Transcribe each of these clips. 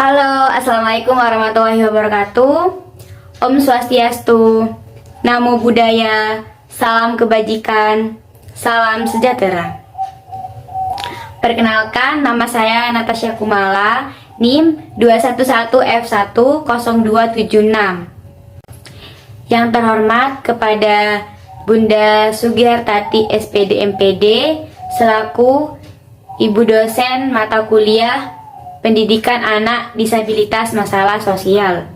Halo, Assalamualaikum warahmatullahi wabarakatuh. Om Swastiastu, Namo Buddhaya, salam kebajikan, salam sejahtera. Perkenalkan, nama saya Natasha Kumala, NIM 211F10276. Yang terhormat kepada Bunda Sugihartati SPD MPD selaku Ibu dosen mata kuliah Pendidikan Anak Disabilitas Masalah Sosial,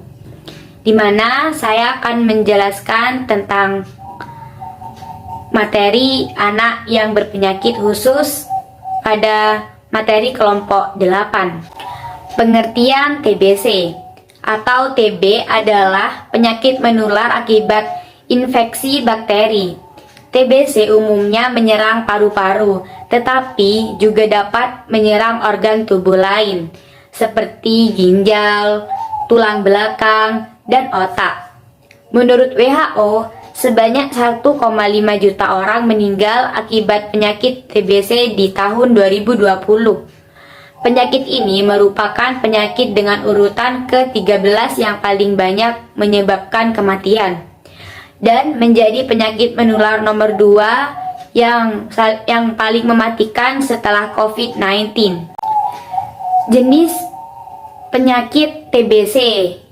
di mana saya akan menjelaskan tentang materi anak yang berpenyakit khusus pada materi kelompok 8. Pengertian TBC atau TB adalah penyakit menular akibat infeksi bakteri. TBC umumnya menyerang paru-paru, tetapi juga dapat menyerang organ tubuh lain, seperti ginjal, tulang belakang, dan otak. Menurut WHO, sebanyak 1,5 juta orang meninggal akibat penyakit TBC di tahun 2020. Penyakit ini merupakan penyakit dengan urutan ke-13 yang paling banyak menyebabkan kematian, dan menjadi penyakit menular nomor 2 yang paling mematikan setelah COVID-19. Jenis penyakit TBC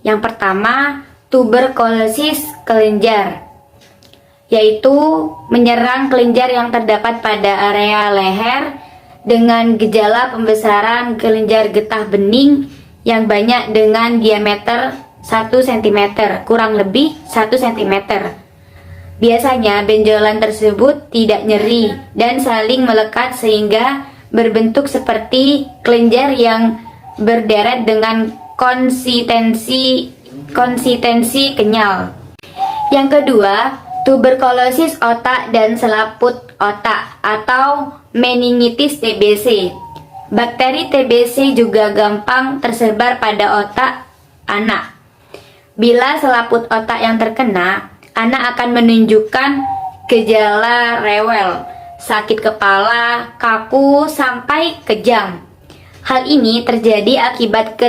yang pertama, tuberkulosis kelenjar, yaitu menyerang kelenjar yang terdapat pada area leher dengan gejala pembesaran kelenjar getah bening yang banyak dengan diameter 1 cm, kurang lebih 1 cm. Biasanya benjolan tersebut tidak nyeri dan saling melekat sehingga berbentuk seperti kelenjar yang berderet dengan konsistensi kenyal. Yang kedua, tuberkulosis otak dan selaput otak atau meningitis TBC. Bakteri TBC juga gampang tersebar pada otak anak. Bila selaput otak yang terkena, anak akan menunjukkan gejala rewel, sakit kepala, kaku, sampai kejang. Hal ini terjadi akibat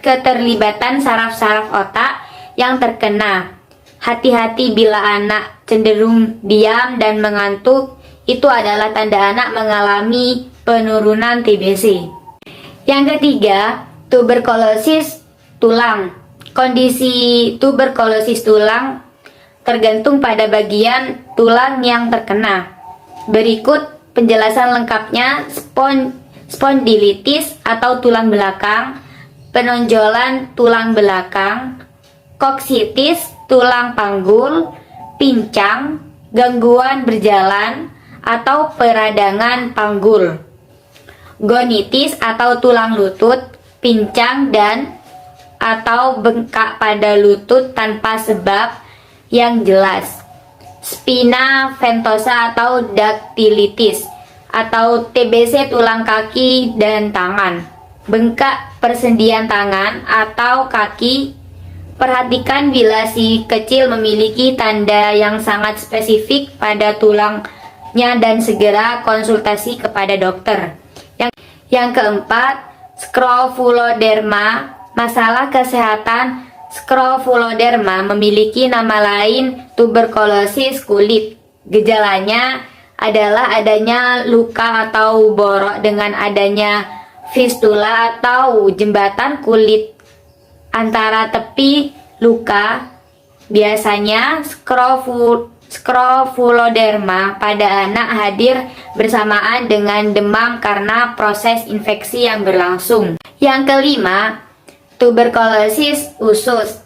keterlibatan saraf-saraf otak yang terkena. Hati-hati bila anak cenderung diam dan mengantuk, itu adalah tanda anak mengalami penurunan TBC. Yang ketiga, tuberkulosis tulang. Kondisi tuberkulosis tulang tergantung pada bagian tulang yang terkena. Berikut penjelasan lengkapnya: spondilitis atau tulang belakang, penonjolan tulang belakang, koksitis tulang panggul, pincang, gangguan berjalan atau peradangan panggul, gonitis atau tulang lutut, pincang dan atau bengkak pada lutut tanpa sebab yang jelas, spina ventosa atau daktilitis atau TBC tulang kaki dan tangan, bengkak persendian tangan atau kaki. Perhatikan bila si kecil memiliki tanda yang sangat spesifik pada tulangnya dan segera konsultasi kepada dokter. Yang keempat, skrofuloderma. Masalah kesehatan skrofuloderma memiliki nama lain tuberkulosis kulit. Gejalanya adalah adanya luka atau borok dengan adanya fistula atau jembatan kulit antara tepi luka. Biasanya skrofuloderma pada anak hadir bersamaan dengan demam karena proses infeksi yang berlangsung. Yang kelima, tuberkulosis usus.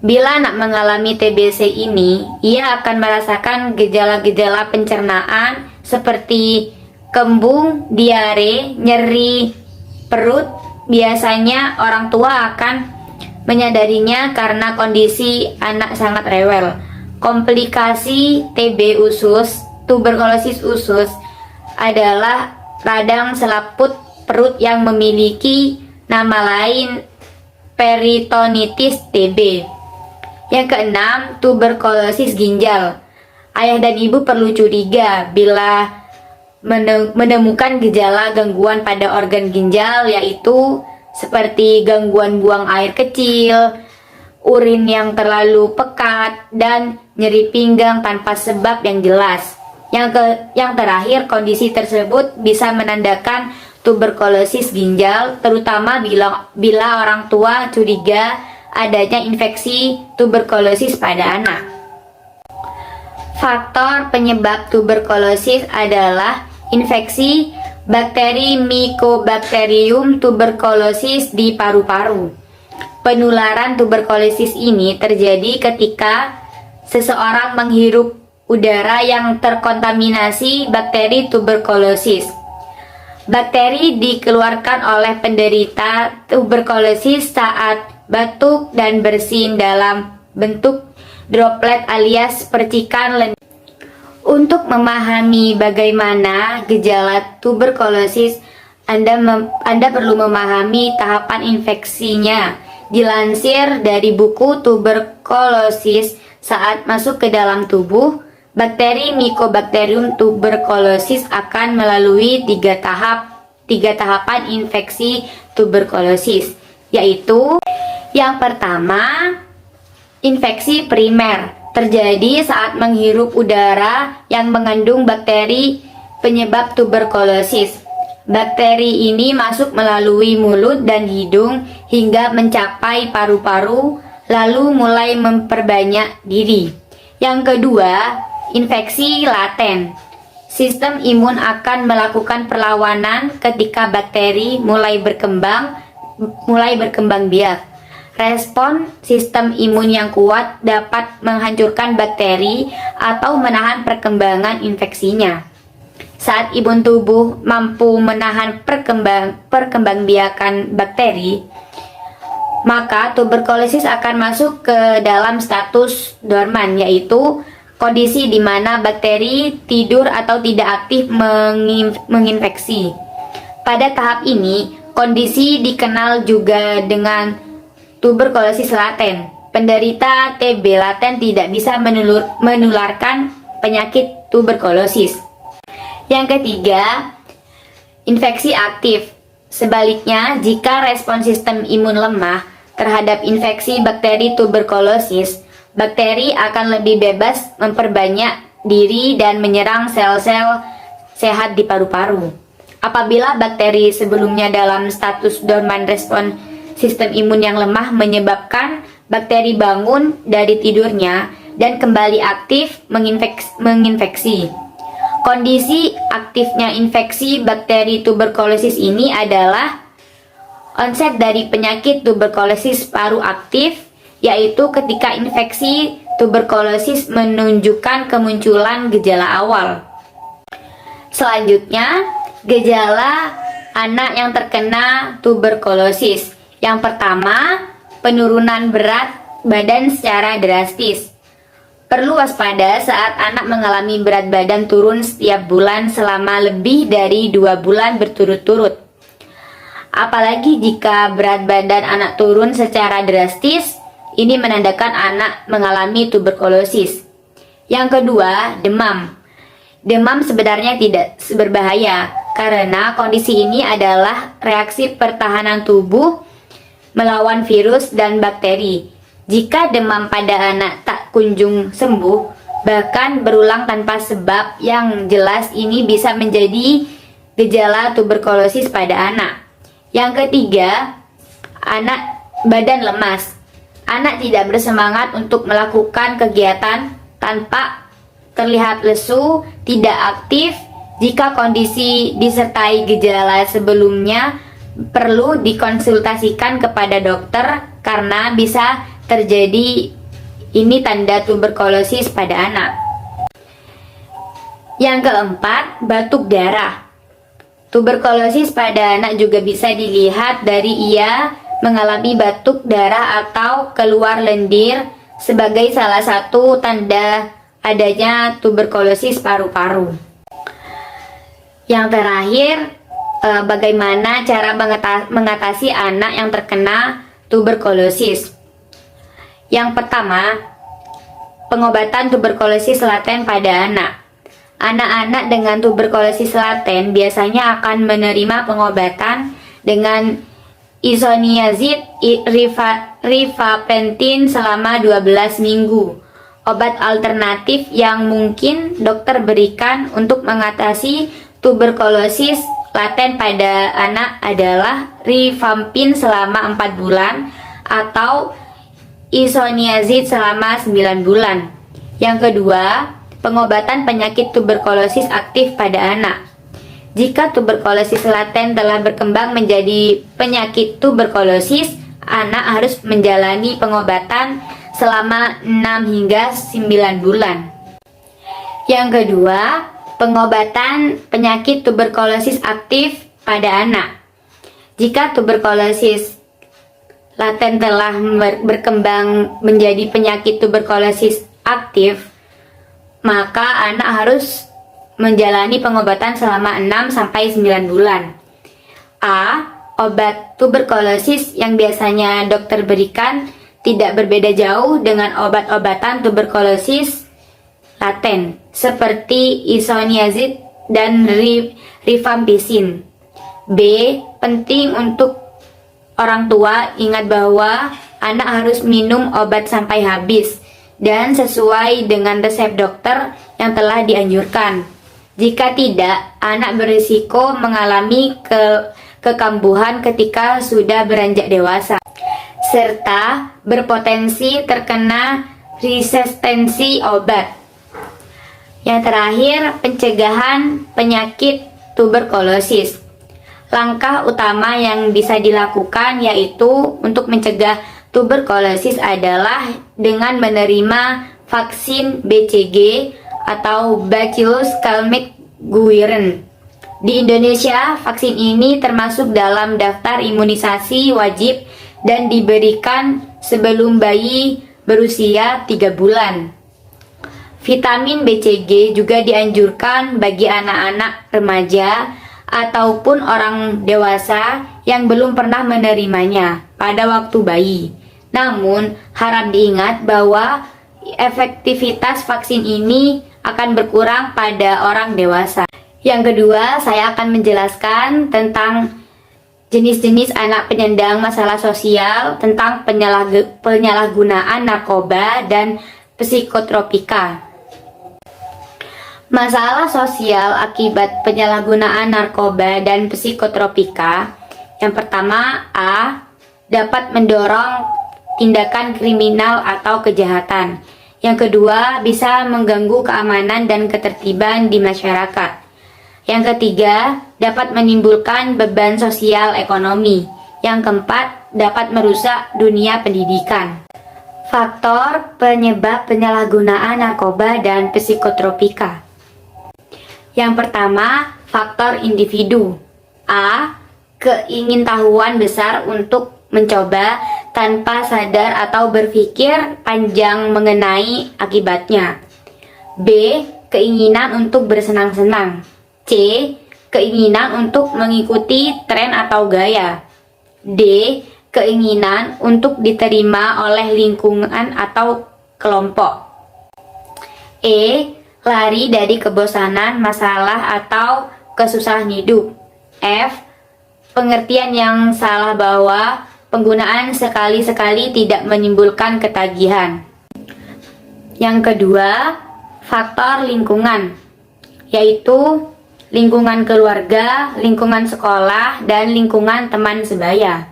Bila anak mengalami TBC ini, ia akan merasakan gejala-gejala pencernaan seperti kembung, diare, nyeri perut. Biasanya orang tua akan menyadarinya karena kondisi anak sangat rewel. Komplikasi TB usus, tuberkulosis usus adalah radang selaput perut yang memiliki nama lain peritonitis TB. Yang keenam, tuberkulosis ginjal. Ayah dan ibu perlu curiga bila menemukan gejala gangguan pada organ ginjal, yaitu seperti gangguan buang air kecil, urin yang terlalu pekat, dan nyeri pinggang tanpa sebab yang jelas. Yang terakhir, kondisi tersebut bisa menandakan tuberkulosis ginjal, terutama bila orang tua curiga adanya infeksi tuberkulosis pada anak. Faktor penyebab tuberkulosis adalah infeksi bakteri Mycobacterium tuberculosis di paru-paru. Penularan tuberkulosis ini terjadi ketika seseorang menghirup udara yang terkontaminasi bakteri tuberkulosis. Bakteri dikeluarkan oleh penderita tuberkulosis saat batuk dan bersin dalam bentuk droplet alias percikan lendir. Untuk memahami bagaimana gejala tuberkulosis, Anda perlu memahami tahapan infeksinya. Dilansir dari buku Tuberkulosis saat masuk ke dalam tubuh, bakteri Mycobacterium tuberculosis akan melalui tiga tahapan infeksi tuberkulosis, yaitu yang pertama, infeksi primer terjadi saat menghirup udara yang mengandung bakteri penyebab tuberkulosis. Bakteri ini masuk melalui mulut dan hidung hingga mencapai paru-paru, lalu mulai memperbanyak diri. Yang kedua, infeksi laten. Sistem imun akan melakukan perlawanan ketika bakteri mulai berkembang biak. Respon sistem imun yang kuat dapat menghancurkan bakteri atau menahan perkembangan infeksinya. Saat imun tubuh mampu menahan perkembangbiakan bakteri, maka tuberkulosis akan masuk ke dalam status dorman, yaitu kondisi di mana bakteri tidur atau tidak aktif menginfeksi. Pada tahap ini, kondisi dikenal juga dengan tuberkulosis laten. Penderita TB laten tidak bisa menularkan penyakit tuberkulosis. Yang ketiga, infeksi aktif. Sebaliknya, jika respon sistem imun lemah terhadap infeksi bakteri tuberkulosis, bakteri akan lebih bebas memperbanyak diri dan menyerang sel-sel sehat di paru-paru. Apabila bakteri sebelumnya dalam status dorman, respon sistem imun yang lemah menyebabkan bakteri bangun dari tidurnya dan kembali aktif menginfeksi. Kondisi aktifnya infeksi bakteri tuberkulosis ini adalah onset dari penyakit tuberkulosis paru aktif, yaitu ketika infeksi tuberkulosis menunjukkan kemunculan gejala awal. Selanjutnya, gejala anak yang terkena tuberkulosis. Yang pertama, penurunan berat badan secara drastis. Perlu waspada saat anak mengalami berat badan turun setiap bulan selama lebih dari 2 bulan berturut-turut. Apalagi jika berat badan anak turun secara drastis, ini menandakan anak mengalami tuberkulosis. Yang kedua, demam. Demam sebenarnya tidak berbahaya karena kondisi ini adalah reaksi pertahanan tubuh melawan virus dan bakteri. Jika demam pada anak tak kunjung sembuh, bahkan berulang tanpa sebab yang jelas, ini bisa menjadi gejala tuberkulosis pada anak. Yang ketiga, anak badan lemas. Anak tidak bersemangat untuk melakukan kegiatan, tanpa terlihat lesu, tidak aktif. Jika kondisi disertai gejala sebelumnya, perlu dikonsultasikan kepada dokter karena bisa terjadi ini tanda tuberkulosis pada anak. Yang keempat, batuk darah. Tuberkulosis pada anak juga bisa dilihat dari ia mengalami batuk darah atau keluar lendir sebagai salah satu tanda adanya tuberkulosis paru-paru. Yang terakhir, bagaimana cara mengatasi anak yang terkena tuberkulosis. Yang pertama, pengobatan tuberkulosis laten pada anak. Anak-anak dengan tuberkulosis laten biasanya akan menerima pengobatan dengan isoniazid, rifapentin selama 12 minggu. Obat alternatif yang mungkin dokter berikan untuk mengatasi tuberkulosis laten pada anak adalah rifampin selama 4 bulan atau isoniazid selama 9 bulan. Yang kedua, pengobatan penyakit tuberkulosis aktif pada anak. Jika tuberkulosis laten telah berkembang menjadi penyakit tuberkulosis, anak harus menjalani pengobatan selama 6 hingga 9 bulan. Yang kedua, pengobatan penyakit tuberkulosis aktif pada anak. Jika tuberkulosis laten telah berkembang menjadi penyakit tuberkulosis aktif, maka anak harus menjalani pengobatan selama 6-9 bulan. A. Obat tuberkulosis yang biasanya dokter berikan tidak berbeda jauh dengan obat-obatan tuberkulosis laten seperti isoniazid dan rifampicin. B. Penting untuk orang tua ingat bahwa anak harus minum obat sampai habis dan sesuai dengan resep dokter yang telah dianjurkan. Jika tidak, anak berisiko mengalami kekambuhan ketika sudah beranjak dewasa, serta berpotensi terkena resistensi obat. Yang terakhir, pencegahan penyakit tuberkulosis. Langkah utama yang bisa dilakukan yaitu untuk mencegah tuberkulosis adalah dengan menerima vaksin BCG atau Bacillus calmette-Guerin. Di Indonesia, vaksin ini termasuk dalam daftar imunisasi wajib dan diberikan sebelum bayi berusia 3 bulan. Vitamin BCG juga dianjurkan bagi anak-anak remaja ataupun orang dewasa yang belum pernah menerimanya pada waktu bayi. Namun, harap diingat bahwa efektivitas vaksin ini akan berkurang pada orang dewasa. Yang kedua, saya akan menjelaskan tentang jenis-jenis anak penyandang masalah sosial, tentang penyalahgunaan narkoba dan psikotropika. Masalah sosial akibat penyalahgunaan narkoba dan psikotropika. Yang pertama, A. Dapat mendorong tindakan kriminal atau kejahatan. Yang kedua, bisa mengganggu keamanan dan ketertiban di masyarakat. Yang ketiga, dapat menimbulkan beban sosial ekonomi. Yang keempat, dapat merusak dunia pendidikan. Faktor penyebab penyalahgunaan narkoba dan psikotropika. Yang pertama, faktor individu. A. Keingintahuan besar untuk mencoba tanpa sadar atau berpikir panjang mengenai akibatnya. B. Keinginan untuk bersenang-senang. C. Keinginan untuk mengikuti tren atau gaya. D. Keinginan untuk diterima oleh lingkungan atau kelompok. E. Lari dari kebosanan, masalah, atau kesusahan hidup. F. Pengertian yang salah bahwa penggunaan sekali-sekali tidak menimbulkan ketagihan. Yang kedua, faktor lingkungan, yaitu lingkungan keluarga, lingkungan sekolah, dan lingkungan teman sebaya.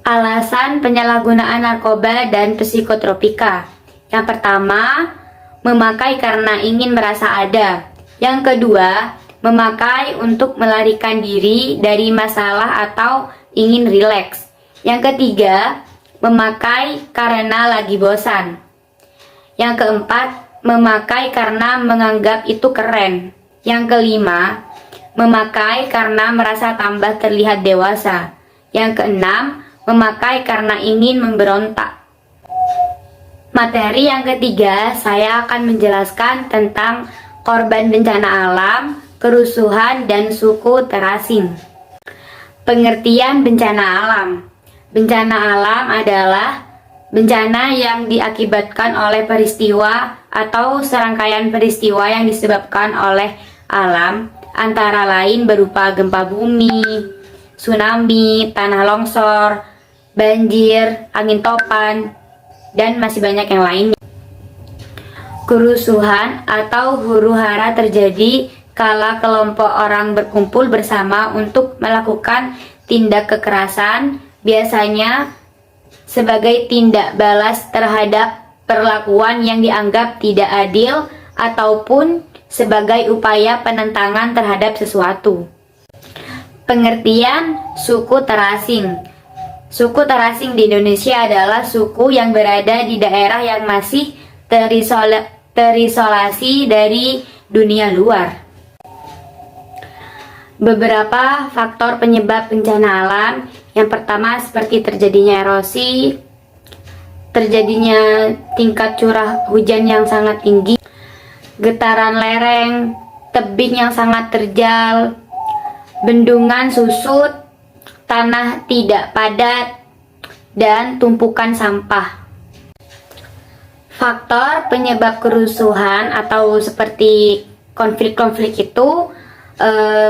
Alasan penyalahgunaan narkoba dan psikotropika. Yang pertama, memakai karena ingin merasa ada. Yang kedua, memakai untuk melarikan diri dari masalah atau ingin rileks. Yang ketiga, memakai karena lagi bosan. Yang keempat, memakai karena menganggap itu keren. Yang kelima, memakai karena merasa tambah terlihat dewasa. Yang keenam, memakai karena ingin memberontak. Materi yang ketiga, saya akan menjelaskan tentang korban bencana alam, kerusuhan, dan suku terasing. Pengertian bencana alam. Bencana alam adalah bencana yang diakibatkan oleh peristiwa atau serangkaian peristiwa yang disebabkan oleh alam, antara lain berupa gempa bumi, tsunami, tanah longsor, banjir, angin topan, dan masih banyak yang lainnya. Kerusuhan atau huru-hara terjadi kala kelompok orang berkumpul bersama untuk melakukan tindak kekerasan, biasanya sebagai tindak balas terhadap perlakuan yang dianggap tidak adil ataupun sebagai upaya penentangan terhadap sesuatu. Pengertian suku terasing. Suku terasing di Indonesia adalah suku yang berada di daerah yang masih terisolasi dari dunia luar. Beberapa faktor penyebab bencana alam. Yang pertama seperti terjadinya erosi, terjadinya tingkat curah hujan yang sangat tinggi, getaran lereng, tebing yang sangat terjal, bendungan susut, tanah tidak padat, dan tumpukan sampah. Faktor penyebab kerusuhan atau seperti konflik-konflik itu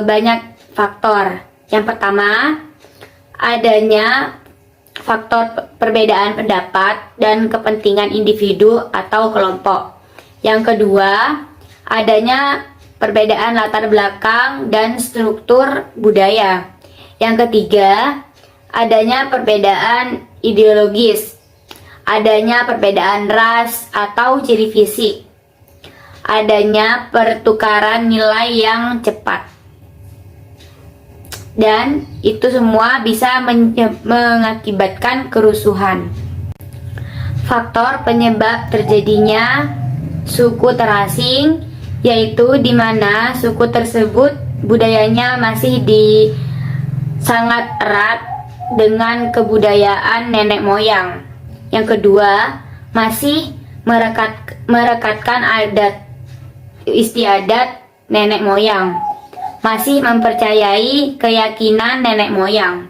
banyak faktor. Yang pertama, adanya faktor perbedaan pendapat dan kepentingan individu atau kelompok. Yang kedua, adanya perbedaan latar belakang dan struktur budaya. Yang ketiga, adanya perbedaan ideologis, adanya perbedaan ras atau ciri fisik, adanya pertukaran nilai yang cepat. Dan itu semua bisa mengakibatkan kerusuhan. Faktor penyebab terjadinya suku terasing yaitu di mana suku tersebut budayanya masih sangat erat dengan kebudayaan nenek moyang. Yang kedua, masih merekatkan adat istiadat nenek moyang, masih mempercayai keyakinan nenek moyang.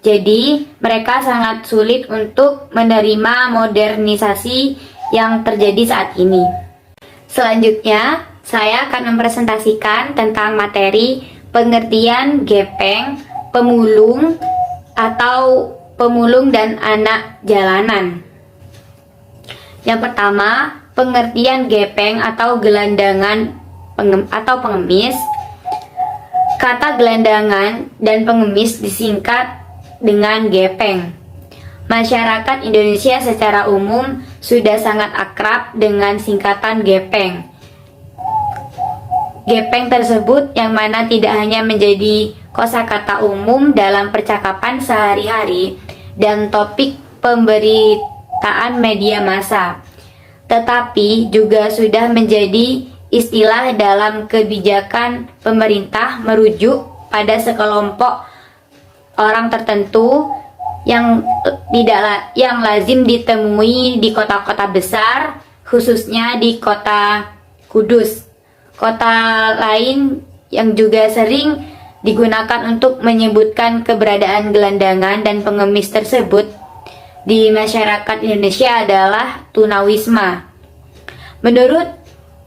Jadi, mereka sangat sulit untuk menerima modernisasi yang terjadi saat ini. Selanjutnya, saya akan mempresentasikan tentang materi pengertian gepeng, pemulung, atau pemulung dan anak jalanan. Yang pertama, pengertian gepeng atau gelandangan atau pengemis. Kata gelandangan dan pengemis disingkat dengan gepeng. Masyarakat Indonesia secara umum sudah sangat akrab dengan singkatan gepeng. Gepeng tersebut yang mana tidak hanya menjadi kosakata umum dalam percakapan sehari-hari dan topik pemberitaan media massa, tetapi juga sudah menjadi istilah dalam kebijakan pemerintah merujuk pada sekelompok orang tertentu yang lazim ditemui di kota-kota besar, khususnya di kota Kudus. Kota lain yang juga sering digunakan untuk menyebutkan keberadaan gelandangan dan pengemis tersebut di masyarakat Indonesia adalah tunawisma. Menurut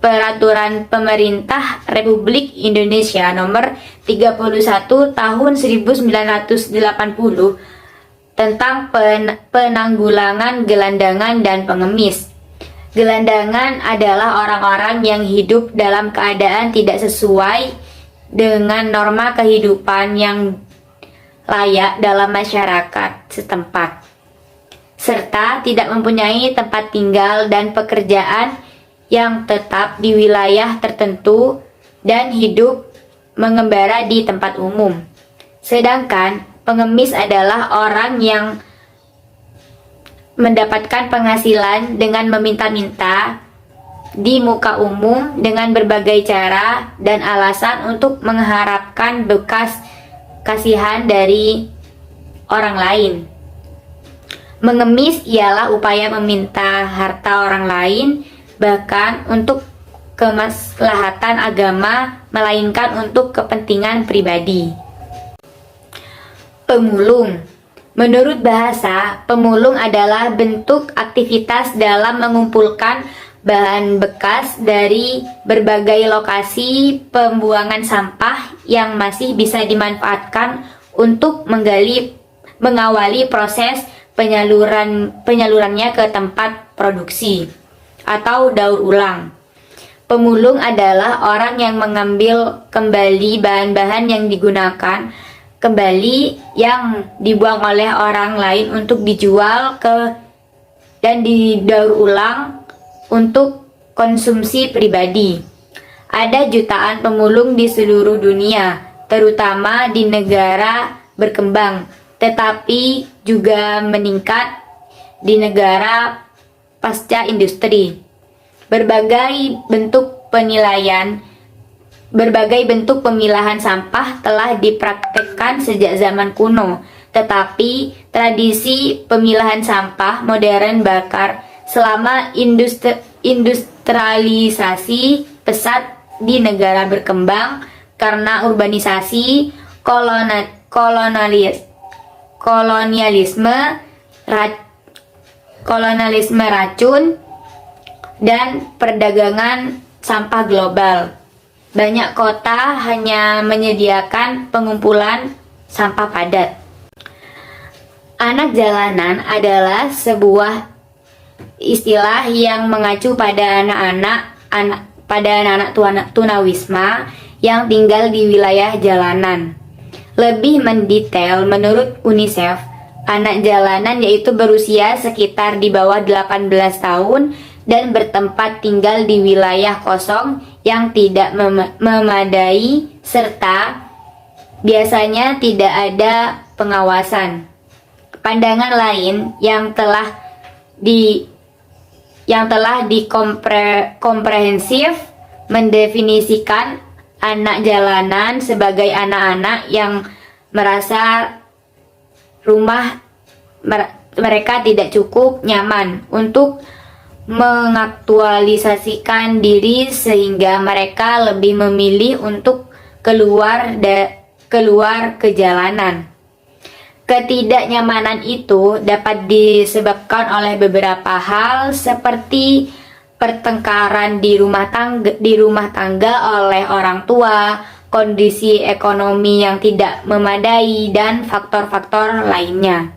Peraturan Pemerintah Republik Indonesia Nomor 31 Tahun 1980 tentang penanggulangan gelandangan dan pengemis. Gelandangan adalah orang-orang yang hidup dalam keadaan tidak sesuai dengan norma kehidupan yang layak dalam masyarakat setempat, serta tidak mempunyai tempat tinggal dan pekerjaan yang tetap di wilayah tertentu dan hidup mengembara di tempat umum. Sedangkan pengemis adalah orang yang mendapatkan penghasilan dengan meminta-minta di muka umum dengan berbagai cara dan alasan untuk mengharapkan bekas kasihan dari orang lain. Mengemis ialah upaya meminta harta orang lain, bahkan untuk kemaslahatan agama, melainkan untuk kepentingan pribadi. Pemulung. Menurut bahasa, pemulung adalah bentuk aktivitas dalam mengumpulkan bahan bekas dari berbagai lokasi pembuangan sampah yang masih bisa dimanfaatkan untuk mengawali proses penyalurannya ke tempat produksi atau daur ulang. Pemulung adalah orang yang mengambil kembali bahan-bahan yang digunakan kembali yang dibuang oleh orang lain untuk dijual dan didaur ulang untuk konsumsi pribadi. Ada jutaan pemulung di seluruh dunia, terutama di negara berkembang, tetapi juga meningkat di negara pasca industri. Berbagai bentuk pemilahan sampah telah dipraktekkan sejak zaman kuno, tetapi tradisi pemilahan sampah modern bakar selama industrialisasi pesat di negara berkembang karena urbanisasi, kolonialisme racun, dan perdagangan sampah global. Banyak kota hanya menyediakan pengumpulan sampah padat. Anak jalanan adalah sebuah istilah yang mengacu pada anak-anak tunawisma yang tinggal di wilayah jalanan. Lebih mendetail, menurut UNICEF, anak jalanan yaitu berusia sekitar di bawah 18 tahun dan bertempat tinggal di wilayah kosong yang tidak memadai serta biasanya tidak ada pengawasan. Pandangan lain yang telah komprehensif mendefinisikan anak jalanan sebagai anak-anak yang merasa mereka tidak cukup nyaman untuk mengaktualisasikan diri sehingga mereka lebih memilih untuk keluar ke jalanan. Ketidaknyamanan itu dapat disebabkan oleh beberapa hal seperti pertengkaran di rumah tangga oleh orang tua, kondisi ekonomi yang tidak memadai, dan faktor-faktor lainnya.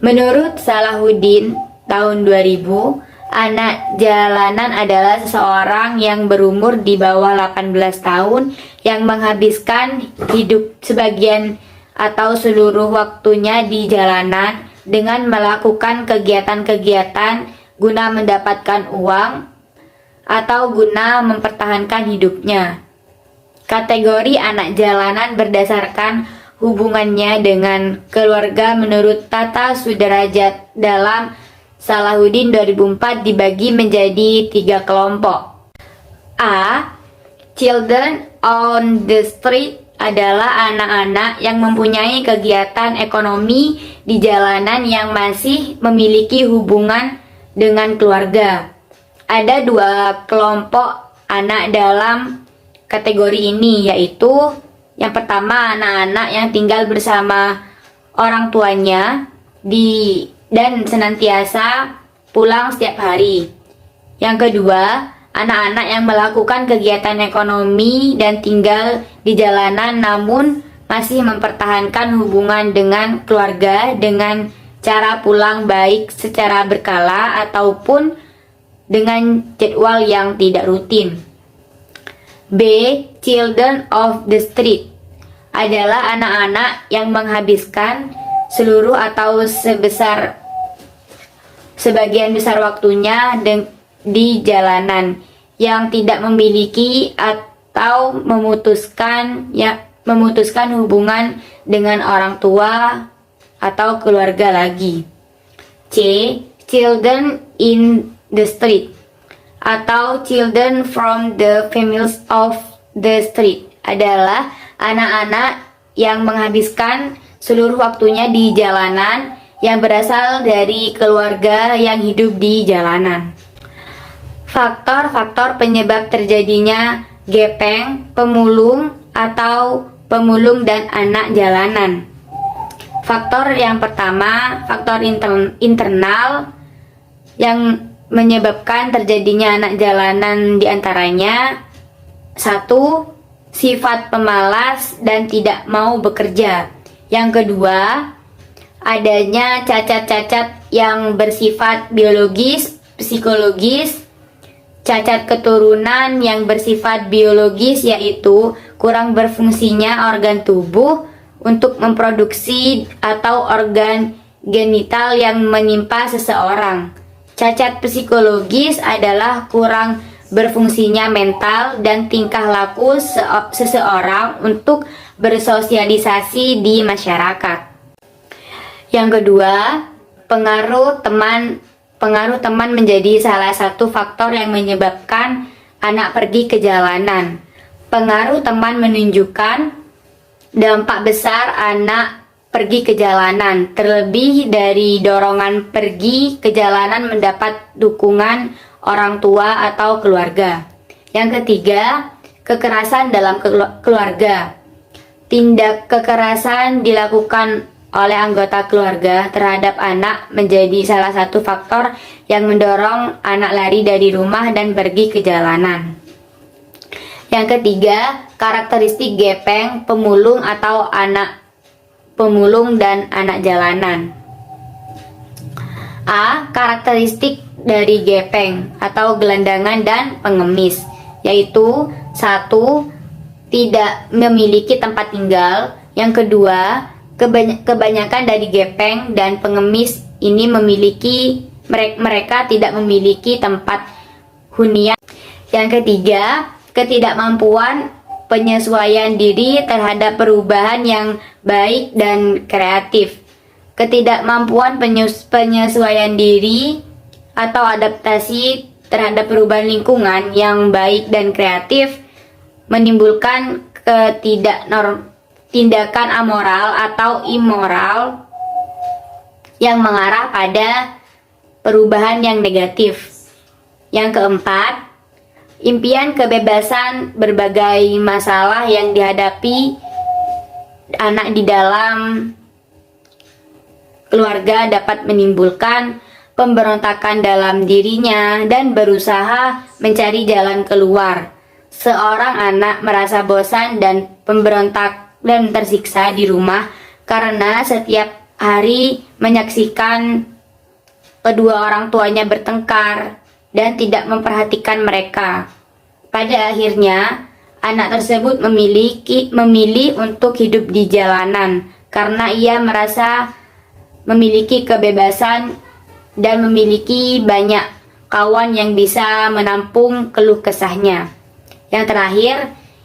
Menurut Salahuddin tahun 2000, anak jalanan adalah seseorang yang berumur di bawah 18 tahun yang menghabiskan hidup sebagian atau seluruh waktunya di jalanan dengan melakukan kegiatan-kegiatan guna mendapatkan uang atau guna mempertahankan hidupnya. Kategori anak jalanan berdasarkan hubungannya dengan keluarga menurut Tata Sudrajat dalam Salahuddin 2004 dibagi menjadi 3 kelompok. A. Children on the street adalah anak-anak yang mempunyai kegiatan ekonomi di jalanan yang masih memiliki hubungan dengan keluarga. Ada 2 kelompok anak dalam kategori ini, yaitu yang pertama anak-anak yang tinggal bersama orang tuanya dan senantiasa pulang setiap hari. Yang kedua, anak-anak yang melakukan kegiatan ekonomi dan tinggal di jalanan namun masih mempertahankan hubungan dengan keluarga dengan cara pulang baik secara berkala ataupun dengan jadwal yang tidak rutin. B. Children of the street adalah anak-anak yang menghabiskan seluruh atau sebagian besar waktunya di jalanan, yang tidak memiliki atau memutuskan hubungan dengan orang tua atau keluarga lagi. C. Children in the street atau children from the families of the street adalah anak-anak yang menghabiskan seluruh waktunya di jalanan yang berasal dari keluarga yang hidup di jalanan. Faktor-faktor penyebab terjadinya gepeng, pemulung atau pemulung dan anak jalanan. Faktor yang pertama, faktor internal yang menyebabkan terjadinya anak jalanan diantaranya 1. Sifat pemalas dan tidak mau bekerja. Yang kedua, adanya cacat-cacat yang bersifat biologis, psikologis. Cacat keturunan yang bersifat biologis yaitu kurang berfungsinya organ tubuh untuk memproduksi atau organ genital yang menimpa seseorang. Cacat psikologis adalah kurang berfungsinya mental dan tingkah laku seseorang untuk bersosialisasi di masyarakat. Yang kedua, pengaruh teman menjadi salah satu faktor yang menyebabkan anak pergi ke jalanan. Pengaruh teman menunjukkan dampak besar anak pergi ke jalanan, terlebih dari dorongan pergi ke jalanan mendapat dukungan orang tua atau keluarga. Yang ketiga, kekerasan dalam keluarga. Tindak kekerasan dilakukan oleh anggota keluarga terhadap anak menjadi salah satu faktor yang mendorong anak lari dari rumah dan pergi ke jalanan. Yang ketiga, karakteristik gepeng, pemulung atau anak pemulung dan anak jalanan. A. Karakteristik dari gepeng atau gelandangan dan pengemis, yaitu 1. Tidak memiliki tempat tinggal. Yang kedua, kebanyakan dari gepeng dan pengemis ini mereka tidak memiliki tempat hunian. Yang ketiga, ketidakmampuan penyesuaian diri terhadap perubahan yang baik dan kreatif. Ketidakmampuan penyesuaian diri atau adaptasi terhadap perubahan lingkungan yang baik dan kreatif menimbulkan tindakan amoral atau immoral yang mengarah pada perubahan yang negatif. Yang keempat, impian kebebasan berbagai masalah yang dihadapi anak di dalam keluarga dapat menimbulkan pemberontakan dalam dirinya dan berusaha mencari jalan keluar. Seorang anak merasa bosan dan pemberontak dan tersiksa di rumah karena setiap hari menyaksikan kedua orang tuanya bertengkar dan tidak memperhatikan mereka. Pada akhirnya, anak tersebut memilih untuk hidup di jalanan karena ia merasa memiliki kebebasan dan memiliki banyak kawan yang bisa menampung keluh kesahnya. Yang terakhir,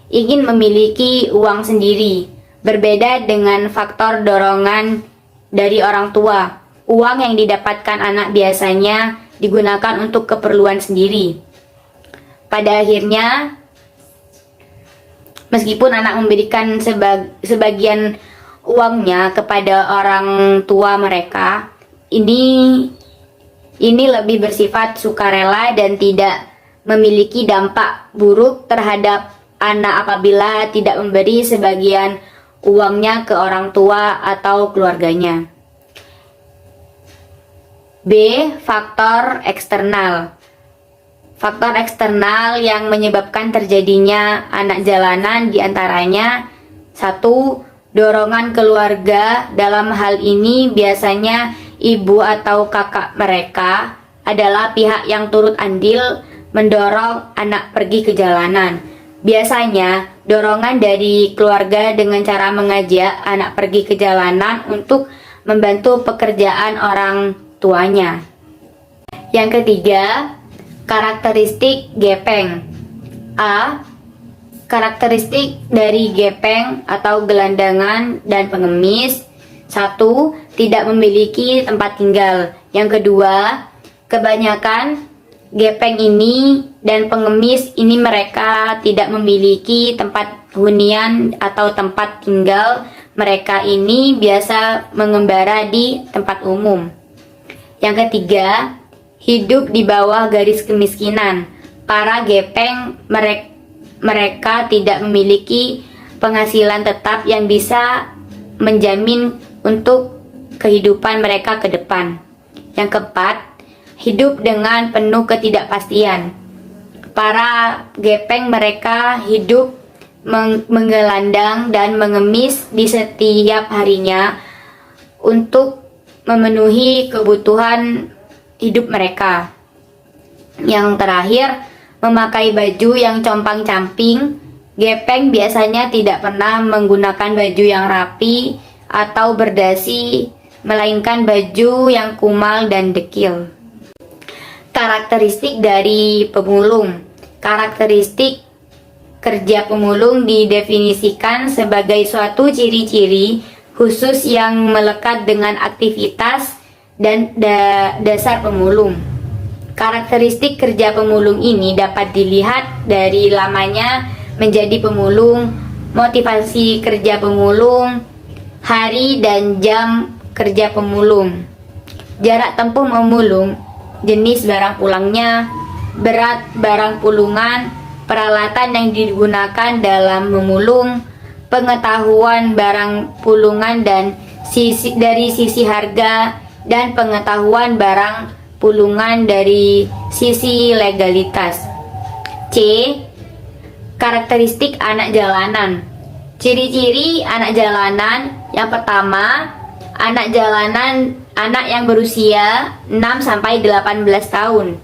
ingin memiliki uang sendiri. Berbeda dengan faktor dorongan dari orang tua, uang yang didapatkan anak biasanya digunakan untuk keperluan sendiri. Pada akhirnya, meskipun anak memberikan sebagian uangnya kepada orang tua mereka, ini lebih bersifat sukarela dan tidak memiliki dampak buruk terhadap anak apabila tidak memberi sebagian uangnya ke orang tua atau keluarganya. B. Faktor eksternal. Faktor eksternal yang menyebabkan terjadinya anak jalanan diantaranya 1. Dorongan keluarga. Dalam hal ini biasanya ibu atau kakak mereka adalah pihak yang turut andil mendorong anak pergi ke jalanan. Biasanya dorongan dari keluarga dengan cara mengajak anak pergi ke jalanan untuk membantu pekerjaan orang tuanya. Yang ketiga, karakteristik gepeng. A. Karakteristik dari gepeng atau gelandangan dan pengemis. 1. Tidak memiliki tempat tinggal. Yang kedua, kebanyakan gepeng ini dan pengemis ini mereka tidak memiliki tempat hunian atau tempat tinggal. Mereka ini biasa mengembara di tempat umum. Yang ketiga, hidup di bawah garis kemiskinan. Para gepeng mereka tidak memiliki penghasilan tetap yang bisa menjamin untuk kehidupan mereka ke depan. Yang keempat, hidup dengan penuh ketidakpastian. Para gepeng mereka hidup menggelandang dan mengemis di setiap harinya untuk memenuhi kebutuhan hidup mereka. Yang terakhir, memakai baju yang compang-camping. Gepeng biasanya tidak pernah menggunakan baju yang rapi atau berdasi, melainkan baju yang kumal dan dekil. Karakteristik dari pemulung. Karakteristik kerja pemulung didefinisikan sebagai suatu ciri-ciri khusus yang melekat dengan aktivitas dan dasar pemulung. Karakteristik kerja pemulung ini dapat dilihat dari lamanya menjadi pemulung, motivasi kerja pemulung, hari dan jam kerja pemulung, jarak tempuh memulung, jenis barang pulangnya, berat barang pulungan, peralatan yang digunakan dalam memulung, pengetahuan barang pulungan dan dari sisi harga, dan pengetahuan barang pulungan dari sisi legalitas. C. Karakteristik anak jalanan. Ciri-ciri anak jalanan. Yang pertama, anak jalanan anak yang berusia 6-18 tahun.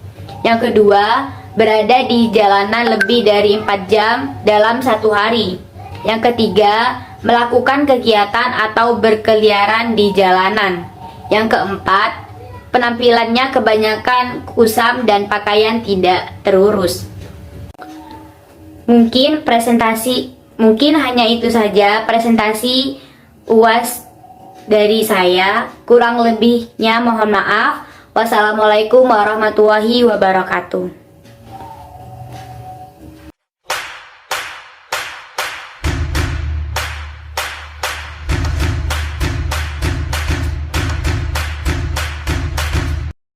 Yang kedua, berada di jalanan lebih dari 4 jam dalam satu hari. Yang ketiga, melakukan kegiatan atau berkeliaran di jalanan. Yang keempat, penampilannya kebanyakan kusam dan pakaian tidak terurus. Mungkin hanya itu saja presentasi UAS dari saya. Kurang lebihnya mohon maaf. Wassalamualaikum warahmatullahi wabarakatuh.